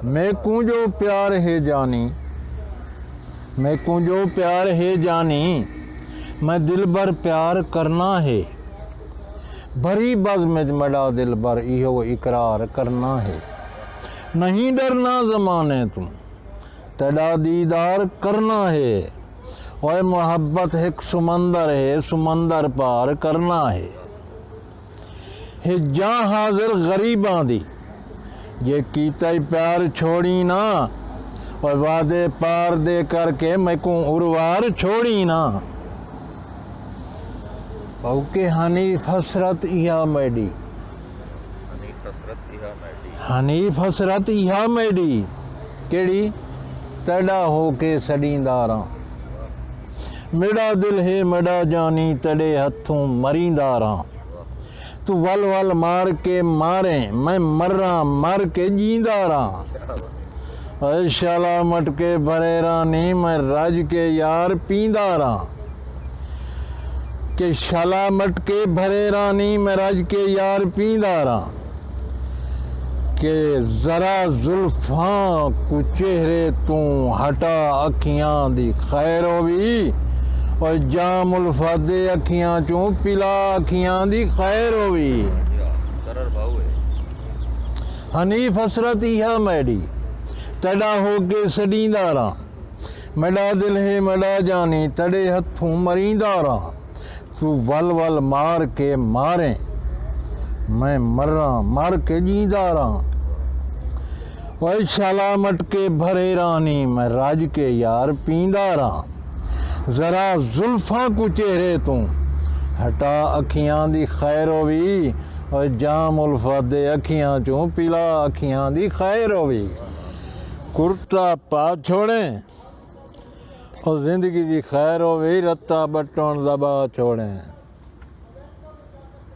मैं को जो प्यार है जानी, मैं को जो प्यार है जानी, मैं दिल भर प्यार करना है। भरी बज़ में मड़ा दिल भर इहो इकरार करना है। नहीं डरना ज़माने तुम तेरा दीदार करना है। और मोहब्बत एक समंदर है, समंदर पार करना है जा हाजिर गरीबां दी, ये कीता ही प्यार छोड़ी ना। और वादे पार दे करके मैं को उर्वार छोड़ी ना। ओके हनीफ हसरत इहा मैडी, हनीफ हसरत इहा मैडी केड़ी तेड़ा होके सड़ींदारा। मेरा दिल है मेरा जानी तेरे हथों मरींदारा। तू वल वल मार के मारे मैं मर्रा मर के जींदारा। शाला मटके भरे रानी मैं राज के यार पींदारा। के शाला मटके भरे रानी मैं राज के यार पींदारा। के जरा जुल्फां को चेहरे तू हटा अखियां दी खैर होवी। और जाम उल्फादे अखियां चों पिला अखियां दी खैर होवी। हनीफ हसरत इहा मैडी तेड़ा होके सड़ींदारा। मेरा दिल है मेरा जानी तेरे हथों मरींदारा। तू वल वल मार के मारे मैं मर्रा मर के जींदारा। वह शाला मटके भरे रानी मैं राज के यार पींदारा। जरा जुल्फां को चेहरे तू हटा अखियां दी खैर होवी। और जाम उल्फादे अखियां चों पिला अखियां दी खैर होवी। कुर्ता पा छोड़े और जिंदगी दी खैर होवी, रत्ता बटन दबा छोड़े।